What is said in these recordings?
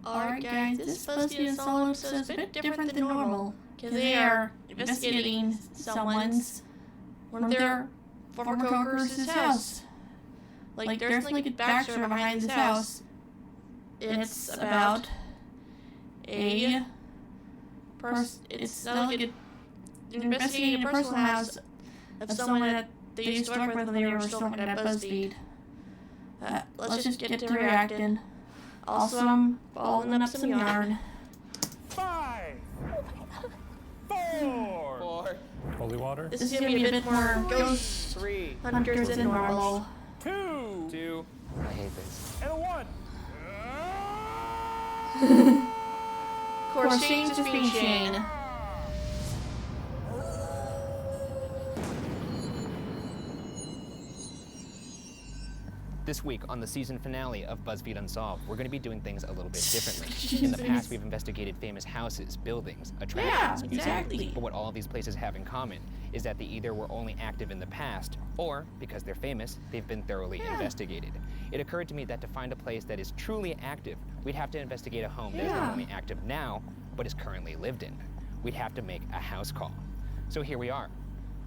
Alright guys, this BuzzFeed Unsolved episode is a bit different than normal, because they are investigating one of their former coworkers' house. Like, there's like a backstory behind this house. It's about a it's not like they're investigating a personal house of someone that they used to work with when they were still working at BuzzFeed. Let's just get to reacting. Also, I'm following up some yarn. 5, 4, Holy water? This is gonna be a bit more ghost 3, hunters than normal. 2, I hate this. and a 1. Of course, Shane's just being Shane. This week on the season finale of BuzzFeed Unsolved, we're going to be doing things a little bit differently. In the past, we've investigated famous houses, buildings, attractions, museums. Exactly. But what all of these places have in common is that they either were only active in the past, or, because they're famous, they've been thoroughly investigated. It occurred to me that to find a place that is truly active, we'd have to investigate a home that is not only active now, but is currently lived in. We'd have to make a house call. So here we are,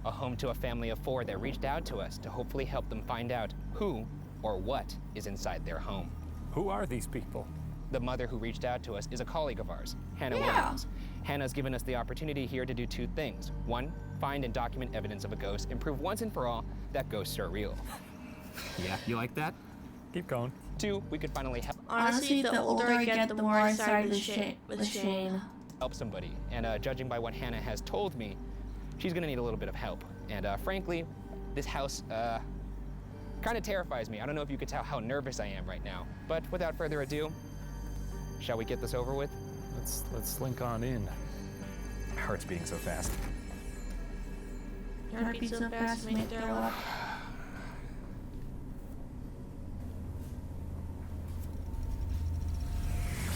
a home to a family of 4 that reached out to us to hopefully help them find out who or what is inside their home. Who are these people? The mother who reached out to us is a colleague of ours, Hannah Williams. Hannah's given us the opportunity here to do 2 things. 1, find and document evidence of a ghost and prove once and for all that ghosts are real. Yeah, you like that? Keep going. 2, we could finally Honestly, the older I get, the more I side with Shane. help somebody. And judging by what Hannah has told me, she's gonna need a little bit of help. And frankly, this house, kind of terrifies me. I don't know if you could tell how nervous I am right now. But without further ado, shall we get this over with? Let's slink on in. My heart's beating so fast. Your heart beats so fast, make it throw up.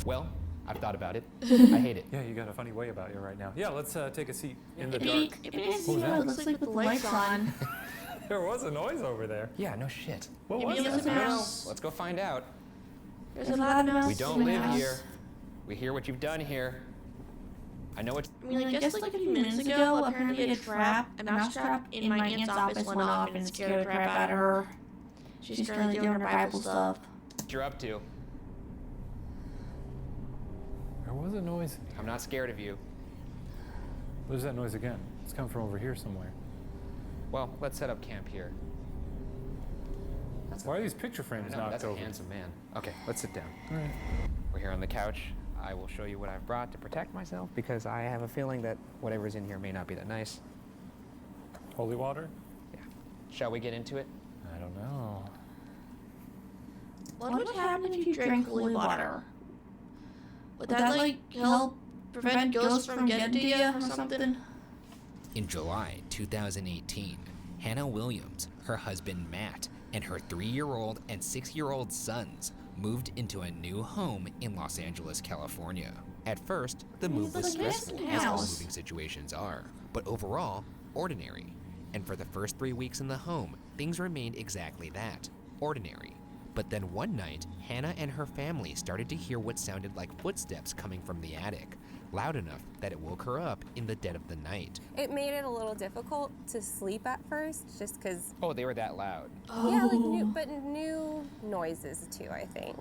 Well, I've thought about it. I hate it. Yeah, you got a funny way about you right now. Yeah, let's take a seat in the It'd dark. be nice to What was see what that? it looks like with the lights on. There was a noise over there. Yeah, no shit. What Maybe was it was that? a mouse. Let's go find out. There's a lot of mouse. We don't in the live house. here. We hear what you've done here. I know what. I mean, I guess like a few minutes ago, apparently a mouse trap in my aunt's office went off and scared the crap out of her. She's currently doing her Bible stuff. You're up to. There was a noise. I'm not scared of you. There's that noise again. It's coming from over here somewhere. Well, let's set up camp here. Why are these picture frames knocked That's over? a handsome man. Okay, let's sit down. All right. We're here on the couch. I will show you what I've brought to protect myself because I have a feeling that whatever's in here may not be that nice. Holy water? Yeah. Shall we get into it? I don't know. What would happen if you drank holy water? Would that like help prevent ghosts from getting to you or something? In July 2018, Hannah Williams, her husband Matt, and her 3-year-old and 6-year-old sons moved into a new home in Los Angeles, California. At first, the move was stressful, as all moving situations are, but overall, ordinary. And for the first 3 weeks in the home, things remained exactly that, ordinary. But then one night, Hannah and her family started to hear what sounded like footsteps coming from the attic, loud enough that it woke her up in the dead of the night. It made it a little difficult to sleep at first, just because. Oh, they were that loud. Yeah, like new noises too. I think,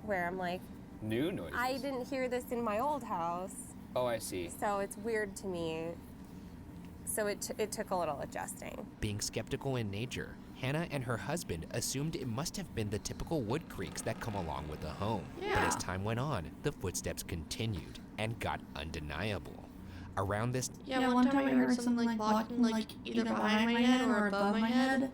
where I'm like, New noises. I didn't hear this in my old house, Oh, I see. so it's weird to me. So it took a little adjusting. Being skeptical in nature, Hannah and her husband assumed it must have been the typical wood creaks that come along with a home. But as time went on, the footsteps continued and got undeniable. Around this Yeah, one time I heard something like walking like either behind my head or above my head.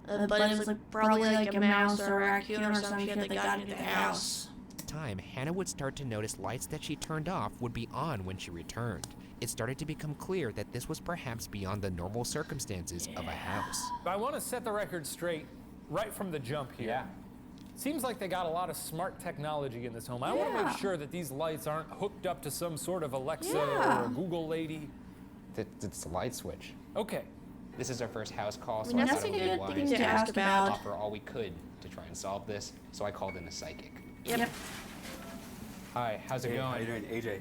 But it was like probably like a mouse or a raccoon or some shit that got into the house. time, Hannah would start to notice lights that she turned off would be on when she returned. It started to become clear that this was perhaps beyond the normal circumstances of a house. I want to set the record straight right from the jump here. Yeah. Seems like they got a lot of smart technology in this home. I want to make sure that these lights aren't hooked up to some sort of Alexa or Google lady. It's a light switch. Okay. This is our first house call, so I mean, I that's thought a it would be good wise thing to to ask about. offer all we could to try and solve this, so I called in a psychic. Yep. Hi, how's it Hey, how going? you doing? AJ.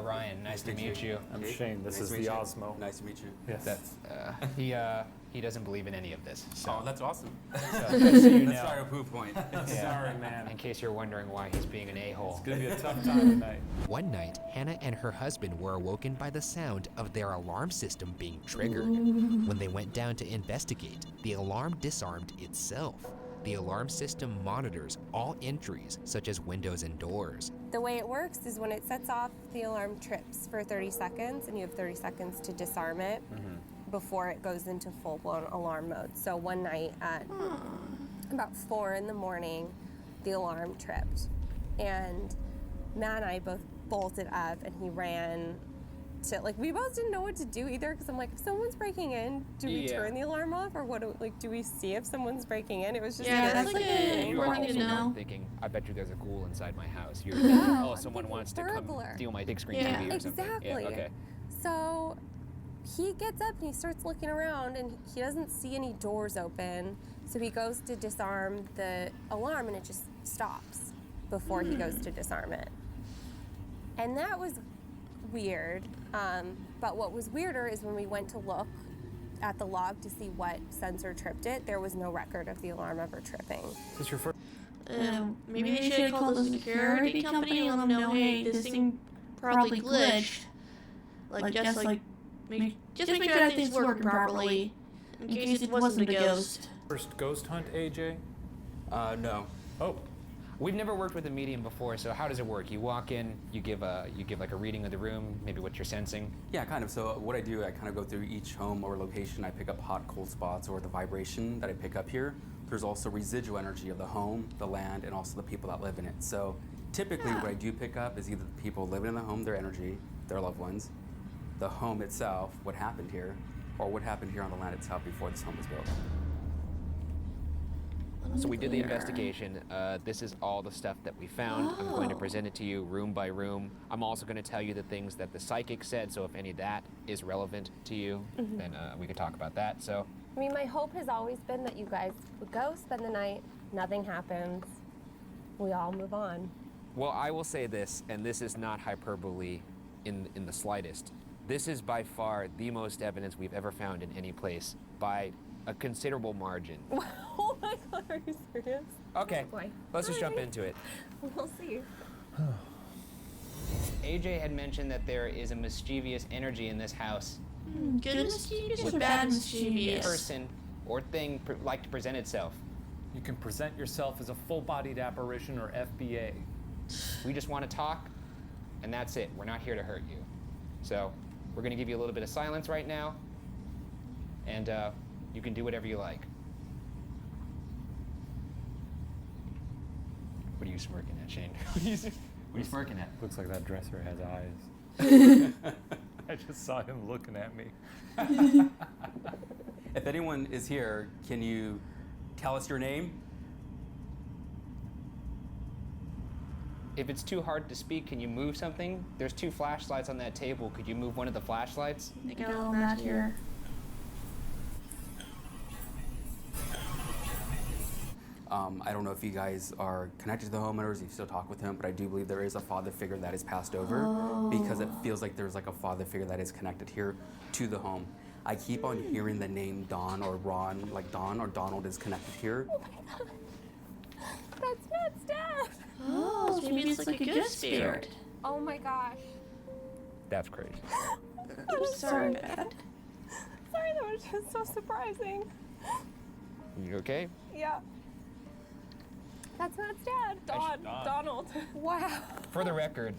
Ryan, nice to meet you. I'm Hey, Shane. This nice is to meet the you. Osmo. Nice to meet you. Yes. He doesn't believe in any of this. Oh, So, that's awesome. so you Let's know. try a proof point. Sorry, man. in case you're wondering why he's being an a-hole. It's gonna be a tough time tonight. One night, Hannah and her husband were awoken by the sound of their alarm system being triggered. When they went down to investigate, the alarm disarmed itself. The alarm system monitors all entries, such as windows and doors. The way it works is when it sets off, the alarm trips for 30 seconds, and you have 30 seconds to disarm it before it goes into full-blown alarm mode. So one night at about 4 in the morning, the alarm tripped. And Matt and I both bolted up, and he ran to, like, we both didn't know what to do either, because I'm like, if someone's breaking in, do we Yeah. turn the alarm off, or what? Do we see if someone's breaking in? It was just Yeah, that's very like a confusing. You are important to also know. thinking, I bet you there's a ghoul inside my house. You're Yeah, thinking, oh, I'm someone thinking wants to come burglar. steal my big screen Yeah. TV or something. Exactly. Yeah, okay. So he gets up and he starts looking around, and he doesn't see any doors open. So he goes to disarm the alarm, and it just stops before he goes to disarm it. And that was weird. But what was weirder is when we went to look at the log to see what sensor tripped it, there was no record of the alarm ever tripping. Is this your first? Maybe they should have called the security company and let them know, hey, this thing probably glitched. Just make sure everything's working properly in case it wasn't a ghost. First ghost hunt, AJ? No. Oh, We've never worked with a medium before, so how does it work? You walk in, you give like a reading of the room, maybe what you're sensing. Yeah, kind of. So what I do, I kind of go through each home or location. I pick up hot, cold spots or the vibration that I pick up here. There's also residual energy of the home, the land, and also the people that live in it. So typically what I do pick up is either the people living in the home, their energy, their loved ones, the home itself, what happened here, or what happened here on the land itself before this home was built. So we did the investigation. This is all the stuff that we found. I'm going to present it to you room by room. I'm also going to tell you the things that the psychic said, so if any of that is relevant to you, then we could talk about that. So I mean, my hope has always been that you guys would go spend the night, nothing happens, we all move on. well, I will say this, and this is not hyperbole in the slightest. This is by far the most evidence we've ever found in any place by a considerable margin. Oh my God, are you serious? Okay, Boy. let's just jump into it. We'll see. AJ had mentioned that there is a mischievous energy in this house. Good mischievous or bad mischievous? Person or thing like to present itself. you can present yourself as a full-bodied apparition or FBA. We just want to talk, and that's it. We're not here to hurt you. So we're going to give you a little bit of silence right now, and you can do whatever you like. What are you smirking at, Shane? What are you smirking at? Looks like that dresser has eyes. I just saw him looking at me. If anyone is here, can you tell us your name? If it's too hard to speak, can you move something? There's 2 flashlights on that table. Could you move one of the flashlights? They got a little mat here. I don't know if you guys are connected to the homeowners, you still talk with him, but I do believe there is a father figure that is passed over because it feels like there's like a father figure that is connected here to the home. I keep on hearing the name Don or Ron, like Don or Donald is connected here. Oh my God. That's Matt's dad. Oh, so maybe it's like a good spirit. Oh my gosh. That's crazy. I'm sorry, Matt. Sorry, that was just so surprising. You okay? Yeah. That's Matt's dad, Donald. Wow. For the record,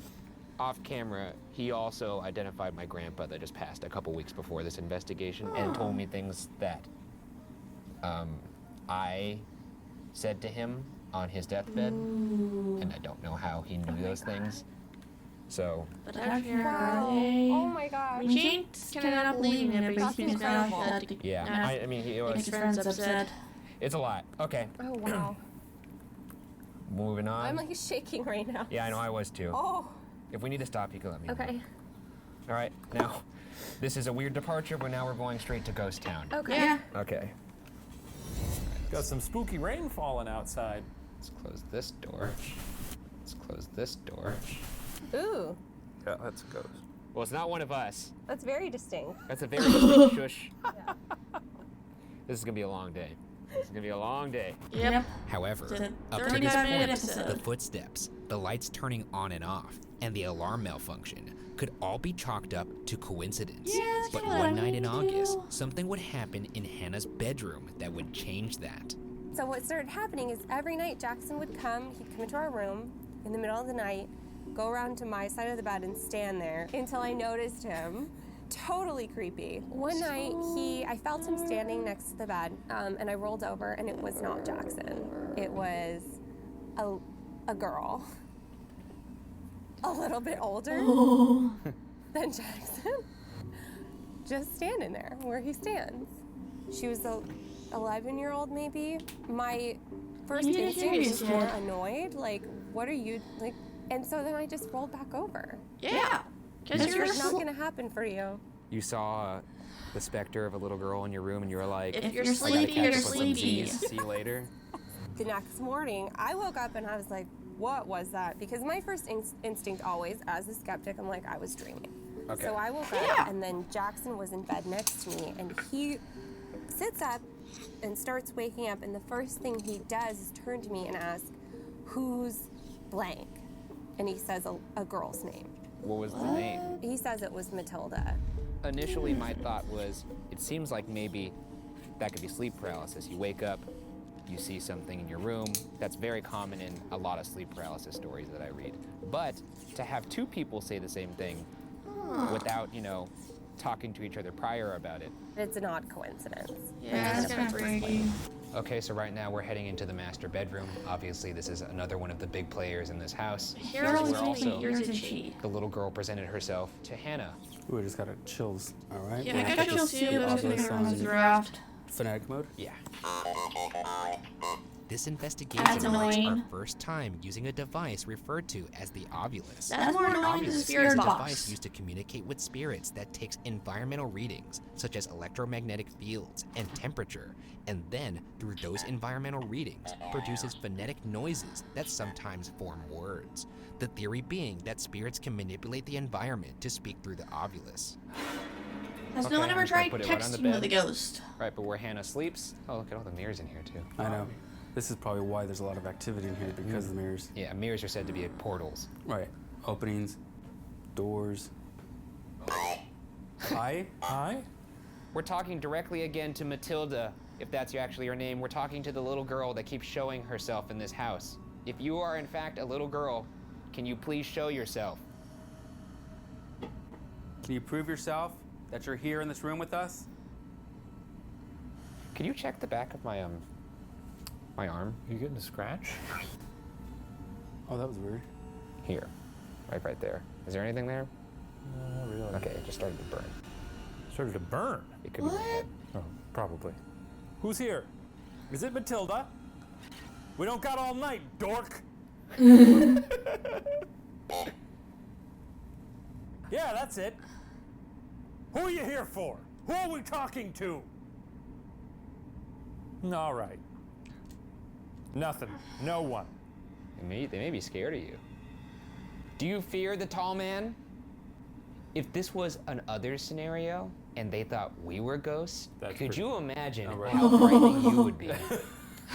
off camera, he also identified my grandpa that just passed a couple weeks before this investigation and told me things that I said to him on his deathbed, and I don't know how he knew those things. So, But out here, Wow. are they? Oh my I gosh. mean, Jane's kind of not believing it, but That's he's been down incredible. to yeah, I mean, he make was, his friends upset. it's a lot. Okay, Oh wow. moving on. I'm like shaking right now. Yeah, I know, I was too. Oh. If we need to stop, you can let me know. Okay. All right, now, this is a weird departure, but now we're going straight to Ghost Town. Okay. Yeah. Okay, Got some spooky rain falling outside. let's close this door. Let's close this door. Ooh, Yeah, that's a ghost. Well, it's not one of us. that's very distinct. That's a very distinct shush. This is gonna be a long day. This is gonna be a long day. Yep. However, It's a up to this 35-minute point, episode. the footsteps, the lights turning on and off, and the alarm malfunction could all be chalked up to coincidence. Yeah, that's But kinda what I one night in mean, too. August, something would happen in Hannah's bedroom that would change that. So what started happening is every night Jackson would come, he'd come into our room in the middle of the night, go around to my side of the bed and stand there until I noticed him. Totally creepy. One night I felt him standing next to the bed, and I rolled over and it was not Jackson. It was a girl. A little bit older than Jackson. Just standing there where he stands. She was a 11-year-old maybe. My first You instinct was serious, more yeah. annoyed, like, what are you, like, and so then I just rolled back over. Yeah. Because It's you're not gonna happen for you. You saw the specter of a little girl in your room, and you were like, if you're "I gotta sleepy, catch you're up with some sleepy. Z's. See you later." The next morning, I woke up and I was like, what was that? Because my first instinct always, as a skeptic, I'm like, I was dreaming. Okay. So I woke up and then Jackson was in bed next to me and he sits up and starts waking up, and the first thing he does is turn to me and ask, who's blank? And he says a girl's name. What was the name? He says it was Matilda. Initially, my thought was, it seems like maybe that could be sleep paralysis. You wake up, you see something in your room. That's very common in a lot of sleep paralysis stories that I read. But to have two people say the same thing without, talking to each other prior about it. It's an odd coincidence. Yeah, that's kind of freaky. Okay, so right now we're heading into the master bedroom. Obviously, this is another one of the big players in this house. Heroes We're and also- heroes and cheat. The little girl presented herself to Hannah. Ooh, I just got chills. All right. Yeah, Well, I got chills too. I was gonna go on the raft. Phonetic mode. Yeah. This That's investigation marks our annoying. first time using a device referred to as the ovulus. That's more annoying than the Ovulus spirit is a box. device used to communicate with spirits that takes environmental readings, such as electromagnetic fields and temperature, and then, through those environmental readings, produces phonetic noises that sometimes form words. The theory being that spirits can manipulate the environment to speak through the ovulus. Has Okay, no one I'm ever just gonna tried put it right on the texting with bed. a ghost? Right, but where Hannah sleeps, oh, look at all the mirrors in here too. I know. This is probably why there's a lot of activity in here because of the mirrors. Yeah, mirrors are said to be portals. Right. Openings, doors. Hi. Hi? We're talking directly again to Matilda, if that's actually her name. We're talking to the little girl that keeps showing herself in this house. If you are in fact a little girl, can you please show yourself? Can you prove yourself that you're here in this room with us? Could you check the back of my my arm? You getting a scratch? Oh, that was weird. Here. Right there. Is there anything there? No, not really. Okay, it just started to burn. Started to burn. It could be my head. Oh, probably. Who's here? Is it Matilda? We don't got all night, dork. Yeah, that's it. Who are you here for? Who are we talking to? All right. Nothing. No one. They may be scared of you. Do you fear the tall man? If this was an other scenario and they thought we were ghosts, That's could pretty- you imagine Oh, right. how frightening you would be?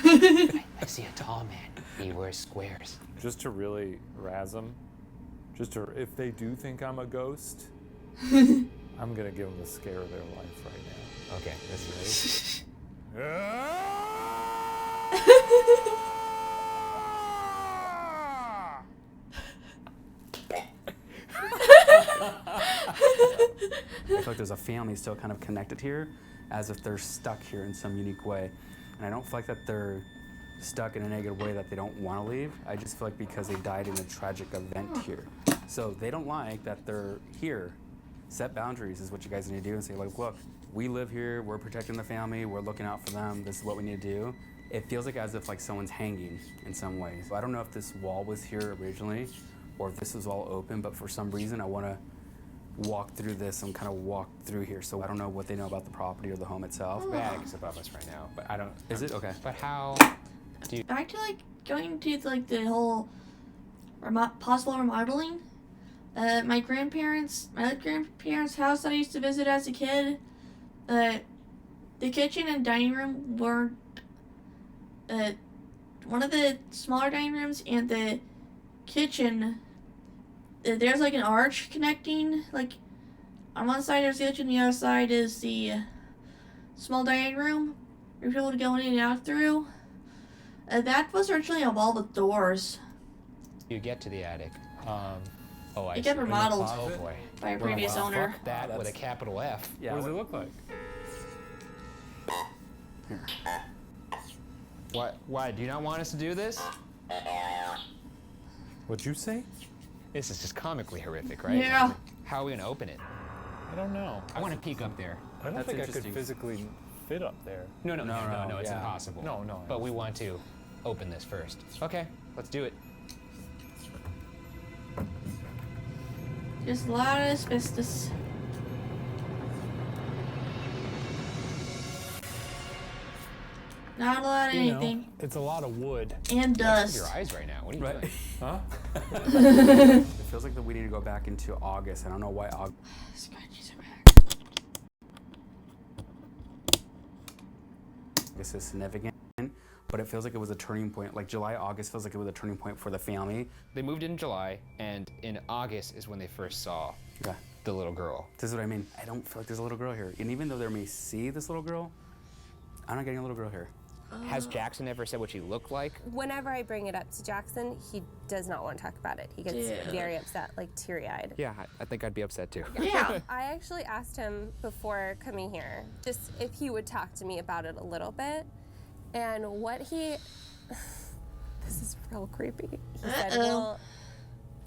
I see a tall man. He wears squares. Just to really razz them, if they do think I'm a ghost, I'm gonna give them the scare of their life right now. Okay, this is I feel like there's a family still kind of connected here, as if they're stuck here in some unique way. And I don't feel like that they're stuck in a negative way that they don't want to leave. I just feel like because they died in a tragic event here. So they don't like that they're here. Set boundaries is what you guys need to do and say, like, look, we live here, we're protecting the family, we're looking out for them, this is what we need to do. It feels like as if like someone's hanging in some ways. I don't know if this wall was here originally or if this was all open, but for some reason I want to walk through this and kind of walk through here. So I don't know what they know about the property or the home itself. bags above us right now, but I don't. Is it? Okay. But how? Back to like going to like the whole possible remodeling. my late grandparents' house that I used to visit as a kid, the kitchen and dining room were one of the smaller dining rooms, and the kitchen, there's like an arch connecting, like on one side there's the kitchen, the other side is the small dining room for people to go in and out through. That was originally a wall with doors. You get to the attic. Oh, I It see. got remodeled Oh boy. by a previous owner. Fuck that with a capital F. Yeah. What does it look like? What? Why? Do you not want us to do this? What'd you say? This is just comically horrific, right? Yeah. How are we gonna open it? I don't know. I want to peek up there. I don't That's think I could interesting. physically fit up there. No, it's yeah. impossible. No. But we want to open this first. Okay, let's do it. Just a lot of asbestos. Not a lot of You know, anything. it's a lot of wood. And That's your dust. eyes right now. What are you Right. doing? Huh? It feels like that we need to go back into August. I don't know why August. Scratchies are back. This is significant, but it feels like it was a turning point. Like July, August feels like it was a turning point for the family. They moved in July, and in August is when they first saw Yeah, the little girl. this is what I mean. I don't feel like there's a little girl here. And even though they may see this little girl, I'm not getting a little girl here. Has Jackson ever said what she looked like? Whenever I bring it up to Jackson, he does not want to talk about it. He gets Yeah. very upset, like teary-eyed. Yeah, I think I'd be upset too. Yeah. I actually asked him before coming here, just if he would talk to me about it a little bit. And what he, this is real creepy. He said, well,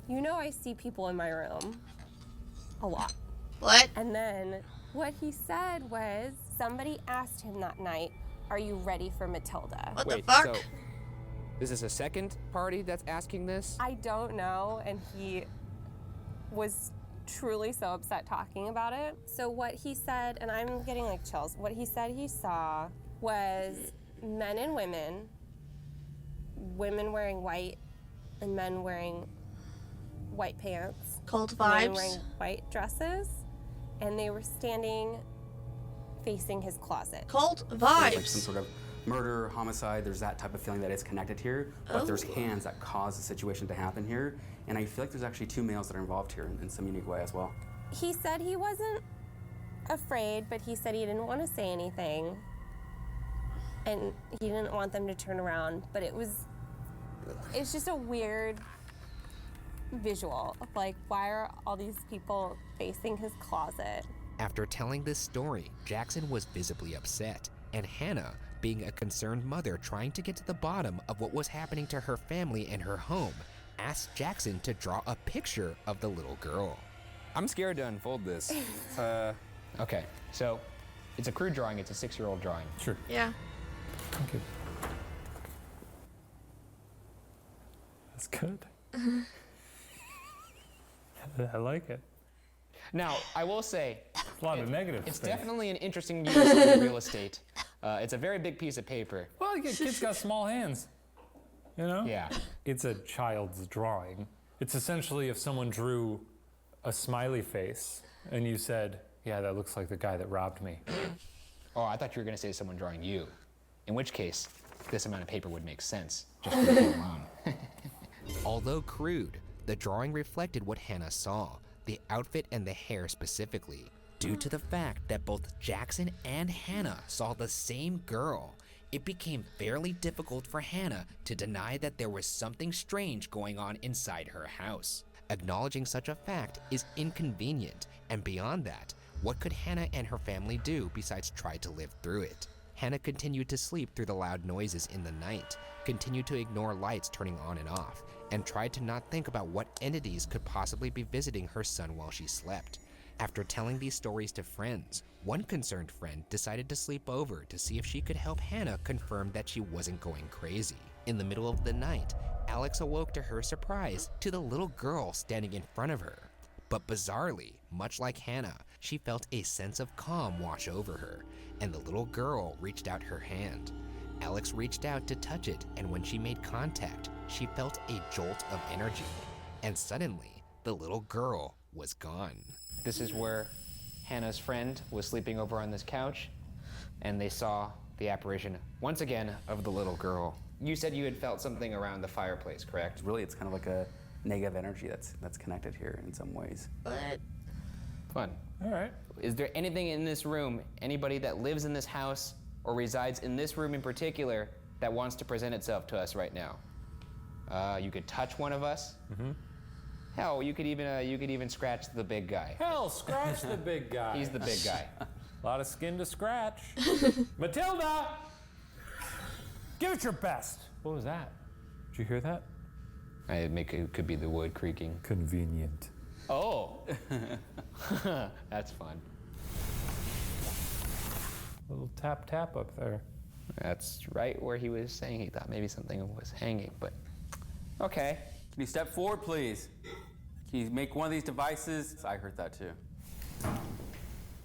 you know I see people in my room a lot. What? And then what he said was, somebody asked him that night, are you ready for Matilda? What Wait, the fuck? so is this a second party that's asking this? I don't know, and he was truly so upset talking about it. So what he said, and I'm getting like chills, what he said he saw was men and women wearing white and men wearing white pants, Cult men wearing vibes. white dresses, and they were standing facing his closet. Cult There's like some vibes. sort of murder, homicide. There's that type of feeling that is connected here. But there's Oh. hands that cause the situation to happen here. And I feel like there's actually two males that are involved here in some unique way as well. He said he wasn't afraid, but he said he didn't want to say anything. And he didn't want them to turn around, but it's just a weird visual of like, why are all these people facing his closet? After telling this story, Jackson was visibly upset, and Hannah, being a concerned mother trying to get to the bottom of what was happening to her family and her home, asked Jackson to draw a picture of the little girl. I'm scared to unfold this. Okay, so it's a crude drawing, it's a 6-year-old drawing. Sure. Yeah. Okay. That's good. I like it. Now, I will say, A lot of negative it's things. definitely an interesting use of real estate. It's a very big piece of paper. Well, kids got small hands. You know? Yeah. It's a child's drawing. It's essentially if someone drew a smiley face and you said, yeah, that looks like the guy that robbed me. Oh, I thought you were going to say someone drawing you. In which case, this amount of paper would make sense, just for you alone. Although crude, the drawing reflected what Hannah saw, the outfit and the hair specifically. Due to the fact that both Jackson and Hannah saw the same girl, it became fairly difficult for Hannah to deny that there was something strange going on inside her house. Acknowledging such a fact is inconvenient, and beyond that, what could Hannah and her family do besides try to live through it? Hannah continued to sleep through the loud noises in the night, continued to ignore lights turning on and off, and tried to not think about what entities could possibly be visiting her son while she slept. After telling these stories to friends, one concerned friend decided to sleep over to see if she could help Hannah confirm that she wasn't going crazy. In the middle of the night, Alex awoke to her surprise to the little girl standing in front of her. But bizarrely, much like Hannah, she felt a sense of calm wash over her, and the little girl reached out her hand. Alex reached out to touch it, and when she made contact, she felt a jolt of energy. And suddenly, the little girl was gone. This is where Hannah's friend was sleeping over on this couch, and they saw the apparition once again of the little girl. You said you had felt something around the fireplace, correct? Really, it's kind of like a negative energy that's connected here in some ways. But Fun. All right. Is there anything in this room, anybody that lives in this house or resides in this room in particular, that wants to present itself to us right now? You could touch one of us. Mm-hmm. Hell, you could even scratch the big guy. Hell, scratch the big guy. He's the big guy. A lot of skin to scratch. Matilda! Give it your best. What was that? Did you hear that? It could be the wood creaking. Convenient. Oh, that's fun. Little tap tap up there. That's right where he was saying he thought maybe something was hanging, but okay. Can you step forward, please? Can you make one of these devices? I heard that too.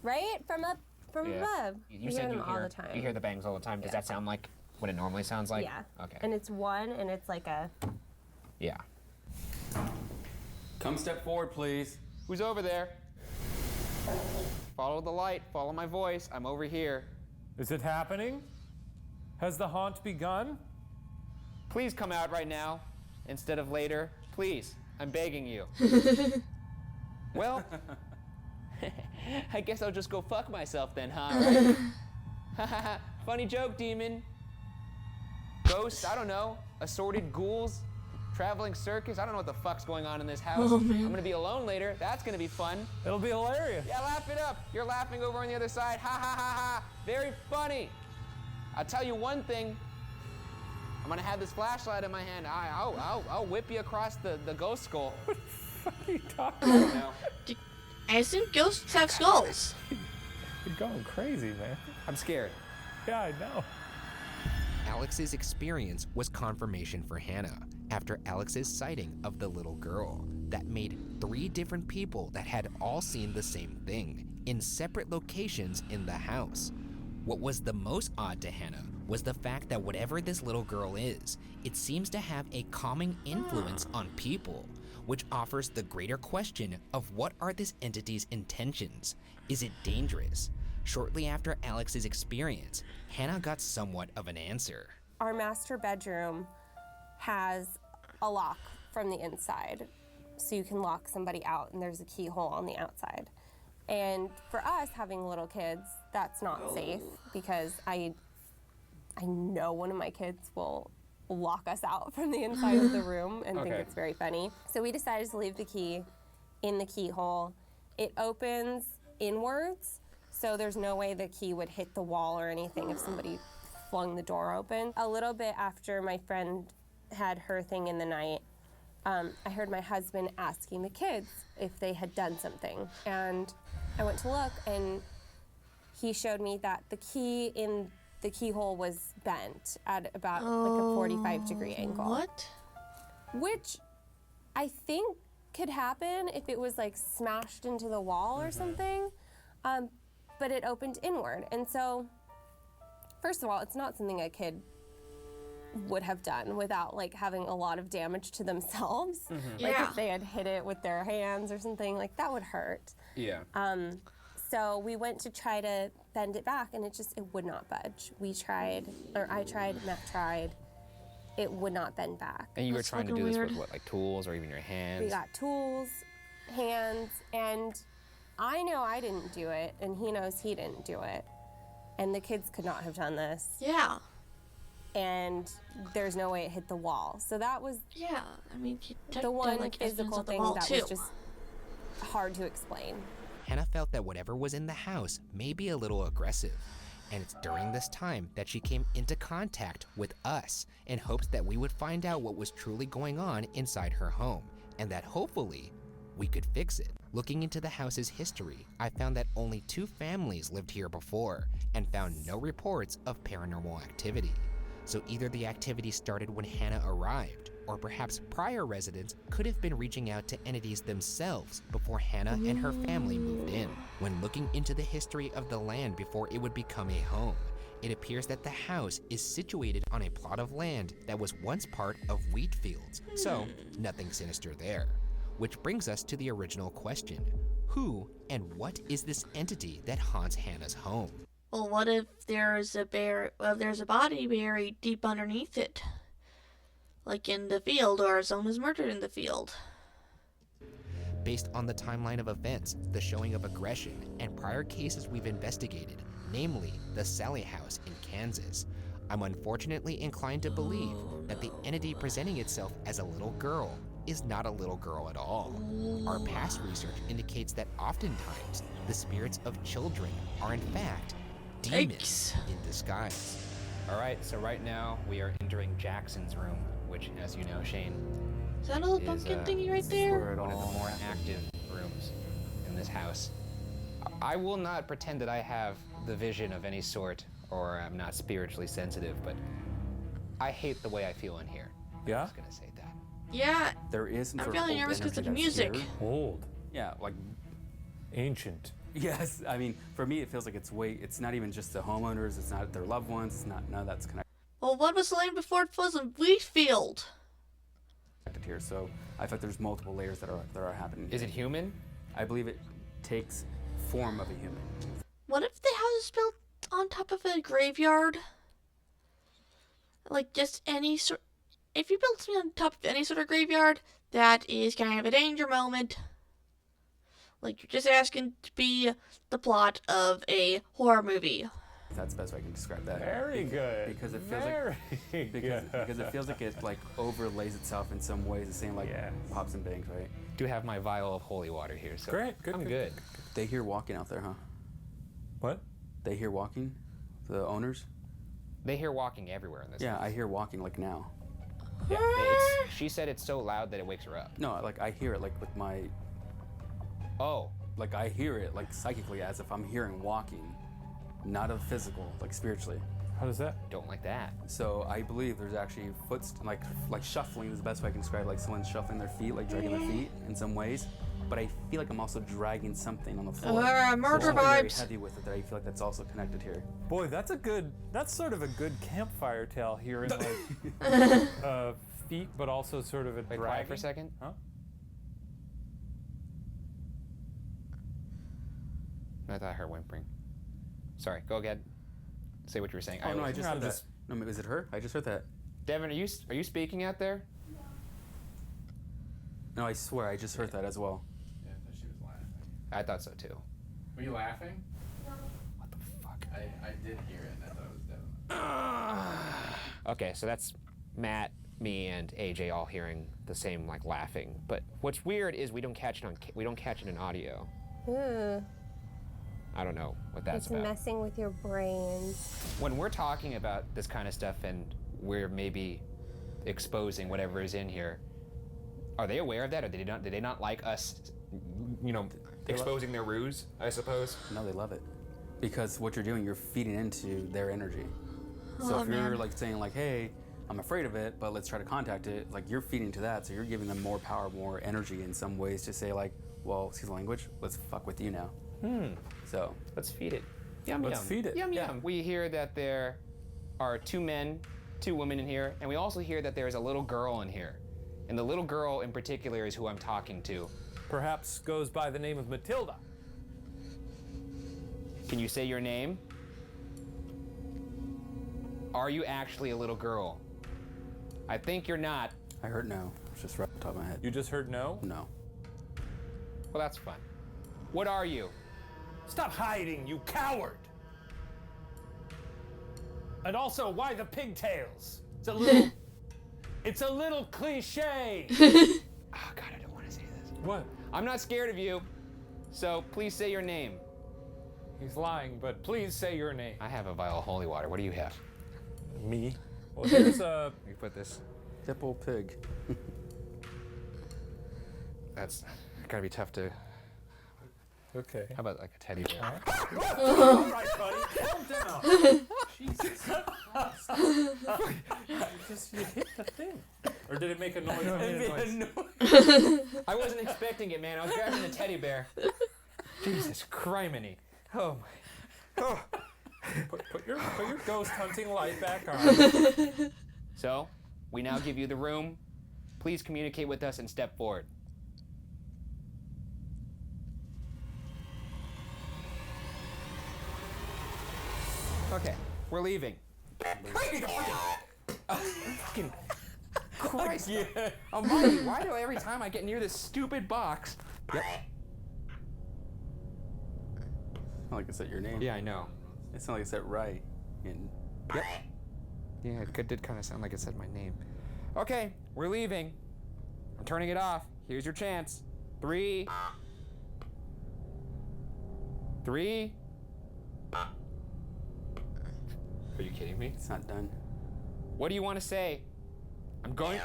Right? From above. You We said hear you them all the time. You hear the bangs all the time. Does that sound like what it normally sounds like? Yeah. Okay. And it's one, and it's like a. Yeah. Come step forward, please. Who's over there? Follow the light, follow my voice. I'm over here. Is it happening? Has the haunt begun? Please come out right now instead of later. Please, I'm begging you. Well, I guess I'll just go fuck myself then, huh? Right? Funny joke, demon. Ghosts, I don't know. Assorted ghouls. Traveling circus. I don't know what the fuck's going on in this house. Oh, man. I'm gonna be alone later. That's gonna be fun. It'll be hilarious. Yeah, laugh it up. You're laughing over on the other side. Ha ha ha ha. Very funny. I'll tell you one thing. I'm gonna have this flashlight in my hand. I'll whip you across the ghost skull. What are you talking about? Now. I assume ghosts have skulls. You're going crazy, man. I'm scared. Yeah, I know. Alex's experience was confirmation for Hannah after Alex's sighting of the little girl that made 3 different people that had all seen the same thing in separate locations in the house. What was the most odd to Hannah was the fact that whatever this little girl is, it seems to have a calming influence on people, which offers the greater question of what are this entity's intentions? Is it dangerous? Shortly after Alex's experience, Hannah got somewhat of an answer. Our master bedroom has a lock from the inside, so you can lock somebody out, and there's a keyhole on the outside. And for us, having little kids, that's not safe because I know one of my kids will lock us out from the inside of the room and think Okay. it's very funny. So we decided to leave the key in the keyhole. It opens inwards, so there's no way the key would hit the wall or anything if somebody flung the door open. A little bit after my friend had her thing in the night, I heard my husband asking the kids if they had done something. And I went to look, and he showed me that the key in the keyhole was bent at about like a 45-degree angle. What? Which I think could happen if it was like smashed into the wall or something. But it opened inward. And so, first of all, it's not something a kid would have done without like having a lot of damage to themselves. Like Yeah. if they had hit it with their hands or something, like that would hurt. Yeah. So we went to try to bend it back, and it would not budge. We tried, or I tried, Matt tried. It would not bend back. And you were That's trying to do fucking this weird. with what, like tools or even your hands? We got tools, hands, and I know I didn't do it, and he knows he didn't do it. And the kids could not have done this. Yeah. And there's no way it hit the wall. So that was Yeah. I mean, you the one like evidence physical of the thing wall, that too. was just hard to explain. Hannah felt that whatever was in the house may be a little aggressive, and it's during this time that she came into contact with us in hopes that we would find out what was truly going on inside her home, and that hopefully we could fix it. Looking into the house's history, I found that only 2 families lived here before and found no reports of paranormal activity. So either the activity started when Hannah arrived, or perhaps prior residents could have been reaching out to entities themselves before Hannah and her family moved in. When looking into the history of the land before it would become a home, it appears that the house is situated on a plot of land that was once part of wheat fields, so nothing sinister there. which brings us to the original question. Who and what is this entity that haunts Hannah's home? Well, what if there's a body buried deep underneath it? Like in the field, or someone was murdered in the field. Based on the timeline of events, the showing of aggression, and prior cases we've investigated, namely the Sally House in Kansas, I'm unfortunately inclined to believe that the entity presenting itself as a little girl is not a little girl at all. Our past research indicates that oftentimes the spirits of children are in fact demons in disguise. All right, so right now we are entering Jackson's room, which, as you know, Shane, Is that a little is pumpkin thingy right there? one of the more active rooms in this house. I will not pretend that I have the vision of any sort, or I'm not spiritually sensitive, but I hate the way I feel in here. Yeah? I'm just gonna say that. Yeah, There is some I'm sort of feeling old nervous 'cause energy of the that's music. here. Old. Yeah, like Ancient. yes. I mean, for me, it feels like it's not even just the homeowners. It's not their loved ones. It's not none of that's connected well, what was the land before it was a wheat field? here. So I feel like there's multiple layers that are happening. Is it human? I believe it takes form of a human. What if the house is built on top of a graveyard? Like just any sort. If you build something on top of any sort of graveyard, that is kind of a danger moment. Like you're just asking to be the plot of a horror movie. That's the best way I can describe that. Very good. Because it feels Very like because it feels like it like overlays itself in some ways, the same like Yes. pops and bangs, right? Do have my vial of holy water here, so Great, good, I'm good, good. They hear walking out there, huh? What? They hear walking, the owners. They hear walking everywhere in this Yeah, house. I hear walking like now. Yeah, she said it's so loud that it wakes her up. No, like I hear it like with my Oh, like I hear it like psychically as if I'm hearing walking, not of physical, like spiritually. How does that? don't like that. So I believe there's actually like shuffling is the best way I can describe it, like someone's shuffling their feet, like dragging their feet in some ways. But I feel like I'm also dragging something on the floor. Murder Something very vibes. heavy with it that I feel like that's also connected here. Boy, that's sort of a good campfire tale here in like feet, but also sort of a Wait, quiet for a dragging. second. Huh? I thought I heard whimpering. Sorry, go ahead. Say what you were saying. Oh no, I just I'm heard that. just- No, is it her? I just heard that. Devin, are you speaking out there? No, I swear I just heard that as well. Yeah, I thought she was laughing. I thought so too. Were you laughing? What the fuck? I did hear it, and I thought it was Devin. Okay, so that's Matt, me, and AJ all hearing the same like laughing. But what's weird is we don't catch it in audio. Ugh, I don't know what that's it's about. messing with your brain. When we're talking about this kind of stuff and we're maybe exposing whatever is in here, are they aware of that, or did they not like us, exposing their ruse? I suppose. No, they love it. Because what you're doing, you're feeding into their energy. So Oh, if you're man. like saying like, hey, I'm afraid of it, but let's try to contact it, like you're feeding to that, so you're giving them more power, more energy in some ways to say like, well, excuse the language, let's fuck with you now. So Let's feed it. Yum Let's yum. feed it. Yum yum. We hear that there are 2 men, 2 women in here, and we also hear that there's a little girl in here. And the little girl in particular is who I'm talking to. Perhaps goes by the name of Matilda. Can you say your name? Are you actually a little girl? I think you're not. I heard no. It's just right on top of my head. You just heard no? No. Well, that's fun. What are you? Stop hiding, you coward! And also, why the pigtails? It's a little cliche. Oh God, I don't want to say this. What? I'm not scared of you, so please say your name. He's lying, but please say your name. I have a vial of holy water. What do you have? Me? Well, here's a. Let me put this. Hippo pig. That's gotta be tough to. Okay. How about like a teddy bear? All right, buddy, calm down. Jesus. You hit the thing. Or did it make a noise? I wasn't expecting it, man. I was grabbing the teddy bear. Jesus criminy. Oh my. Oh. Put your ghost hunting light back on. So, we now give you the room. Please communicate with us and step forward. Okay, we're leaving. Fucking Christ. Yeah. Almighty, why do every time I get near this stupid box? Yep. Not like I said your name. Yeah, I know. It sounded like I said right. And Yep. Yeah, it did kind of sound like it said my name. Okay, we're leaving. I'm turning it off. Here's your chance. 3. Are you kidding me? it's not done. What do you want to say? I'm going.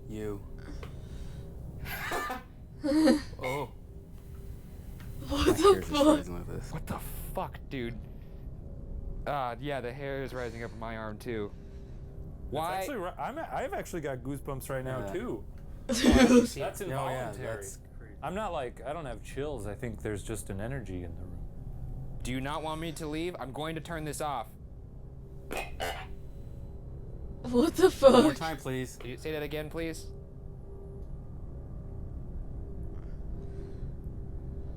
You. Oh. My hair's just rising like this. What the fuck, dude? Yeah, the hair is rising up my arm too. Why? It's actually, I've actually got goosebumps right now Yeah. too. That's Oh yeah, involuntary. that's crazy. I'm not like, I don't have chills. I think there's just an energy in the room. Do you not want me to leave? I'm going to turn this off. What the One more fuck? time, please. Can you say that again, please?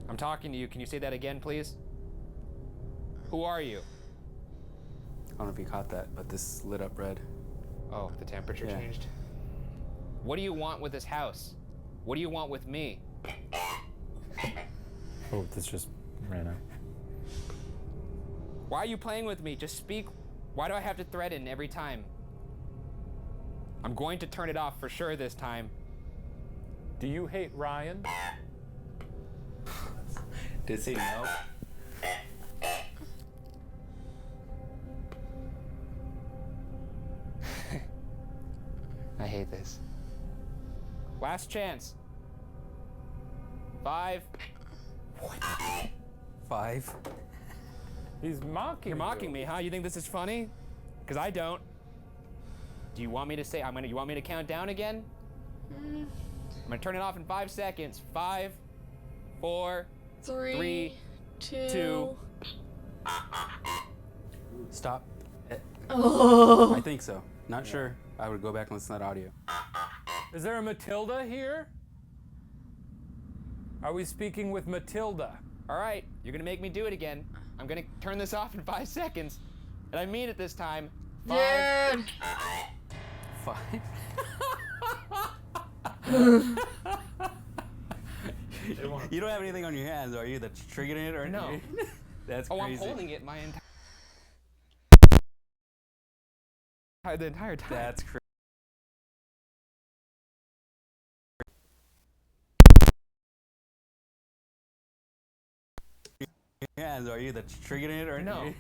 I'm talking to you. Can you say that again, please? Who are you? I don't know if you caught that, but this lit up red. Oh, the temperature Yeah. changed. What do you want with this house? What do you want with me? Oh, this just ran out. Why are you playing with me? Just speak. Why do I have to threaten every time? I'm going to turn it off for sure this time. Do you hate Ryan? Did it say no? I hate this. Last chance. 5. 5. He's mocking You're mocking you. me, huh? You think this is funny? Because I don't. Do you want me to say, you want me to count down again? I'm gonna turn it off in 5 seconds. 5, 4, 3, 2. 2. Stop. Oh. I think so. Not sure. I would go back and listen to that audio. Is there a Matilda here? Are we speaking with Matilda? All right, you're gonna make me do it again. I'm gonna turn this off in 5 seconds. And I mean it this time. 5. Dude. 5. You don't have anything on your hands, are you? That's triggering it, or No. That's Oh, crazy. I'm holding it my the entire time. That's crazy. Hands, are you? That's triggering it, or No.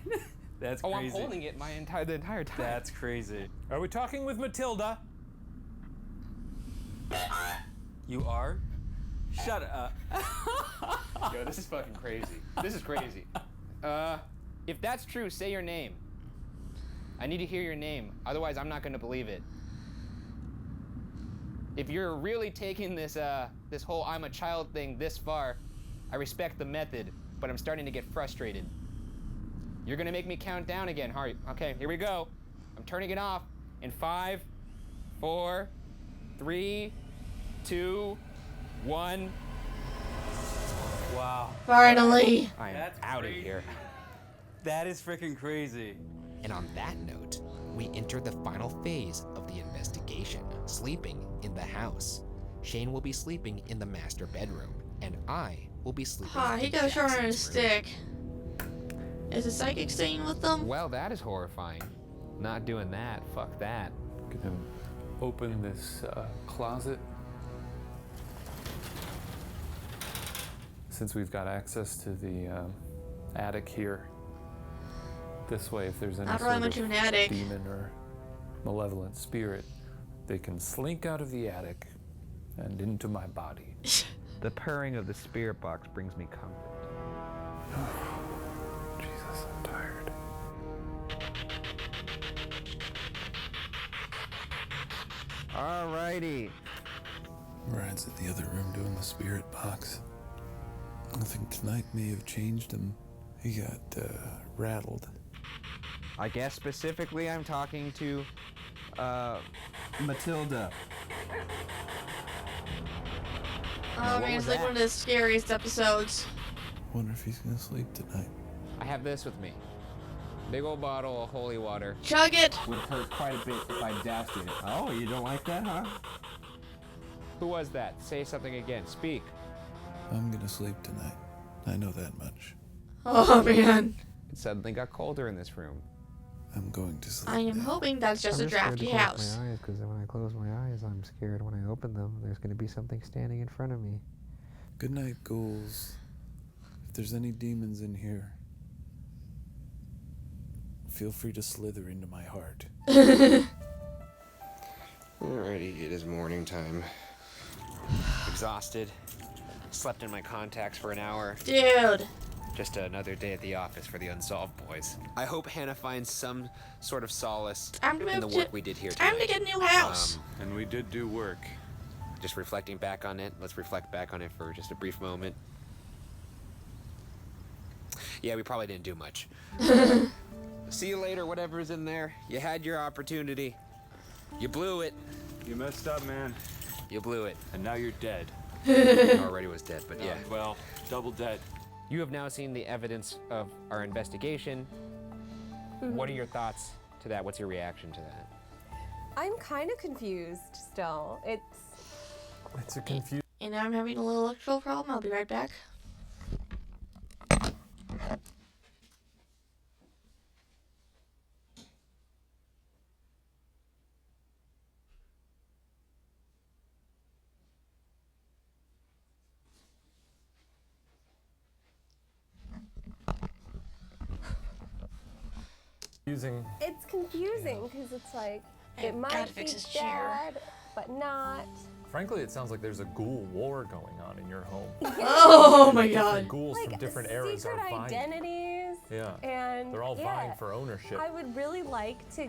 That's Oh, crazy. I'm holding it the entire time. That's crazy. Are we talking with Matilda? You are? Shut up. Yo, this is fucking crazy. This is crazy. If that's true, say your name. I need to hear your name. Otherwise, I'm not gonna believe it. If you're really taking this this whole I'm a child thing this far, I respect the method, but I'm starting to get frustrated. You're gonna make me count down again, Harry. Okay, here we go. I'm turning it off in 5, 4, 3, 2, 1. Wow. Finally. I am That's out of crazy. here. That is freaking crazy. And on that note, we enter the final phase of the investigation, sleeping in the house. Shane will be sleeping in the master bedroom, and I will be sleeping Ah, he in got short on his Jackson's room. stick. Is the psychic staying with them? Well, that is horrifying. Not doing that. Fuck that. Gonna open this closet. Since we've got access to the attic here, this way, if there's any Not really sort much of of an attic. demon or malevolent spirit, they can slink out of the attic and into my body. The purring of the spirit box brings me comfort. Jesus, I'm tired. Alrighty. Ryan's in the other room doing the spirit box. I think tonight may have changed him. He got rattled. I guess specifically I'm talking to, Matilda. Oh man, it's like one of the scariest episodes. Wonder if he's gonna sleep tonight. I have this with me. Big old bottle of holy water. Chug it! Would hurt quite a bit if I doused it. Oh, you don't like that, huh? Who was that? Say something again. Speak. I'm gonna sleep tonight. I know that much. Oh man. It suddenly got colder in this room. I'm going to sleep. I am now. hoping that's just a drafty house. My eyes, because when I close my eyes, I'm scared when I open them. There's going to be something standing in front of me. Good night, ghouls. If there's any demons in here, feel free to slither into my heart. Alrighty, it is morning time. Exhausted. Slept in my contacts for an hour. Dude. Just another day at the office for the Unsolved boys. I hope Hannah finds some sort of solace Time to in the move work to- we did here Time tonight. to get a new house. And we did do work. Just reflecting back on it. Let's reflect back on it for just a brief moment. Yeah, we probably didn't do much. See you later, whatever's in there. You had your opportunity. You blew it. You messed up, man. You blew it. And now you're dead. I already was dead, but yeah. Well, double dead. You have now seen the evidence of our investigation. What are your thoughts to that? What's your reaction to that? I'm kind of confused still. It's a confusing. And now I'm having a little electrical problem. I'll be right back. It's confusing because it's like it I've might gotta be fix his chair. dad, but not. Frankly, it sounds like there's a ghoul war going on in your home. Oh my Different god. ghouls Like from different eras secret are vying. identities. Yeah. And They're all yeah, vying for ownership. I would really like to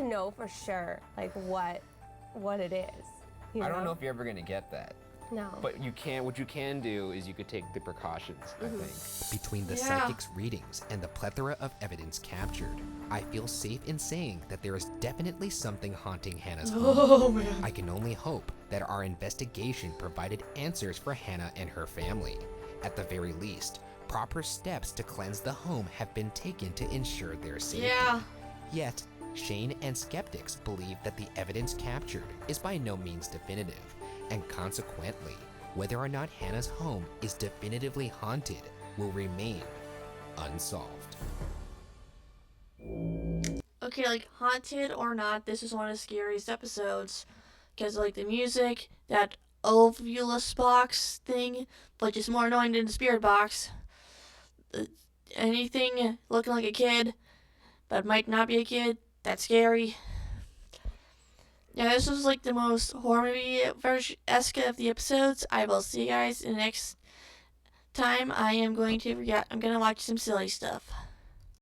know for sure like what it is. You I don't know if you're ever gonna get that. No. But you can. What you can do is you could take the precautions. I think. Between the Yeah. psychic's readings and the plethora of evidence captured, I feel safe in saying that there is definitely something haunting Hannah's home. Oh man. I can only hope that our investigation provided answers for Hannah and her family. At the very least, proper steps to cleanse the home have been taken to ensure their safety. Yeah. Yet, Shane and skeptics believe that the evidence captured is by no means definitive, and consequently, whether or not Hannah's home is definitively haunted will remain unsolved. Okay, like haunted or not, this is one of the scariest episodes because like the music, that ovulus box thing, but just more annoying than the spirit box. Anything looking like a kid, but might not be a kid, that's scary. Yeah, this was like the most horror movie version-esque of the episodes. I will see you guys in the next time. I'm gonna watch some silly stuff.